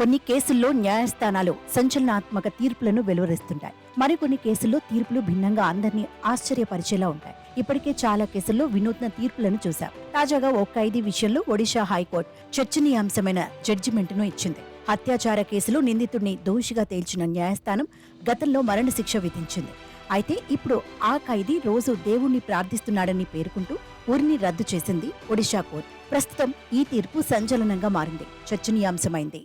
కొన్ని కేసుల్లో న్యాయస్థానాలు సంచలనాత్మక తీర్పులను వెలువరిస్తుంటాయి. మరికొన్ని కేసుల్లో తీర్పులు భిన్నంగా అందరినీ ఆశ్చర్యపరిచేలా ఉంటాయి. ఇప్పటికే చాలా కేసుల్లో వినూత్న తీర్పులను చూశాం. తాజాగా ఓ ఖైదీ విషయంలో ఒడిషా హైకోర్టు చర్చనీయాంశమైన జడ్జిమెంట్ను ఇచ్చింది. హత్యాచార కేసులో నిందితుడిని దోషిగా తేల్చిన న్యాయస్థానం గతంలో మరణశిక్ష విధించింది. అయితే ఇప్పుడు ఆ ఖైదీ రోజు దేవుణ్ణి ప్రార్థిస్తున్నాడని పేర్కొంటూ ఉరిని రద్దు చేసింది ఒడిషా కోర్టు. ప్రస్తుతం ఈ తీర్పు సంచలనంగా మారింది, చర్చనీయాంశమైంది.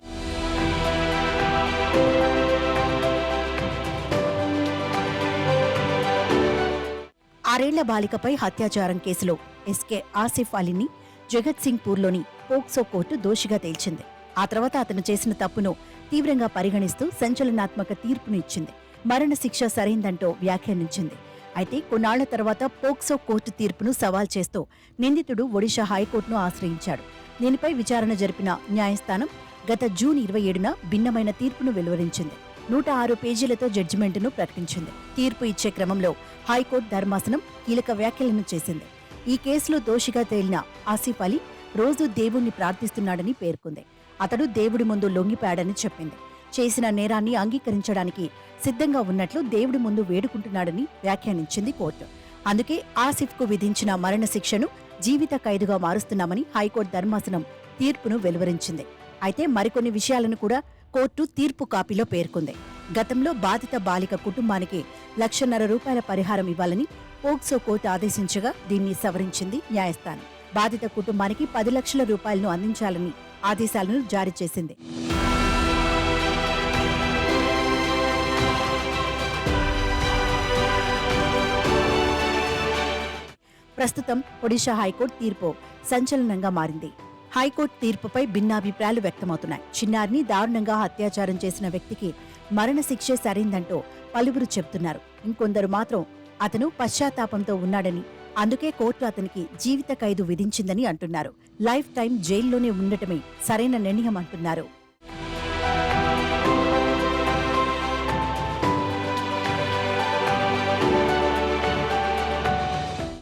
6 బాలికపై హత్యాచారం కేసులో ఎస్కే ఆసిఫ్ అలీని జగత్ సింగ్ పూర్లోని పోక్సో కోర్టు దోషిగా తేల్చింది. ఆ తర్వాత అతను చేసిన తప్పును తీవ్రంగా పరిగణిస్తూ సంచలనాత్మక తీర్పును ఇచ్చింది. మరణశిక్ష సరైందంటూ వ్యాఖ్యానించింది. అయితే కొన్నాళ్ల తర్వాత పోక్సో కోర్టు తీర్పును సవాల్ చేస్తూ నిందితుడు ఒడిషా హైకోర్టును ఆశ్రయించాడు. దీనిపై విచారణ జరిపిన న్యాయస్థానం గత జూన్ 27న భిన్నమైన తీర్పును వెలువరించింది. 106 పేజీలతో జడ్జిమెంటును ప్రకటించింది. తీర్పు ఇచ్చే క్రమంలో హైకోర్టు ధర్మాసనం కీలక వ్యాఖ్యలను చేసింది. ఈ కేసులో దోషిగా తేలిన ఆసిఫ్ అలీ రోజు దేవుణ్ణి ప్రార్థిస్తున్నాడని పేర్కొంది. అతడు దేవుడి ముందు లొంగిపాడని చెప్పింది. చేసిన నేరాన్ని అంగీకరించడానికి సిద్ధంగా ఉన్నట్లు దేవుడి ముందు వేడుకుంటున్నాడని వ్యాఖ్యానించింది కోర్టు. అందుకే ఆసిఫ్కు విధించిన మరణశిక్షను జీవిత ఖైదుగా మారుస్తున్నామని హైకోర్టు ధర్మాసనం తీర్పును వెలువరించింది. అయితే మరికొన్ని విషయాలను కూడా కోర్టు తీర్పు కాపీలో పేర్కొంది. గతంలో బాధిత బాలిక కుటుంబానికి ₹1,50,000 పరిహారం ఇవ్వాలని పోక్సో కోర్టు ఆదేశించగా దీన్ని సవరించింది న్యాయస్థానం. బాధిత కుటుంబానికి ₹10 లక్షల అందించాలని ఆదేశాలను జారీ చేసింది. ప్రస్తుతం ఒడిషా హైకోర్టు తీర్పు సంచలనంగా మారింది. హైకోర్టు తీర్పుపై భిన్నాభిప్రాయాలు వ్యక్తమవుతున్నాయి. చిన్నారిని దారుణంగా అత్యాచారం చేసిన వ్యక్తికి మరణశిక్షే సరైందంటూ పలువురు చెబుతున్నారు. ఇంకొందరు మాత్రం అతను పశ్చాత్తాపంతో ఉన్నాడని, అందుకే కోర్టు అతనికి జీవిత ఖైదు విధించిందని అంటున్నారు. లైఫ్ టైం జైల్లోనే ఉండటమే సరైన నిర్ణయం అంటున్నారు.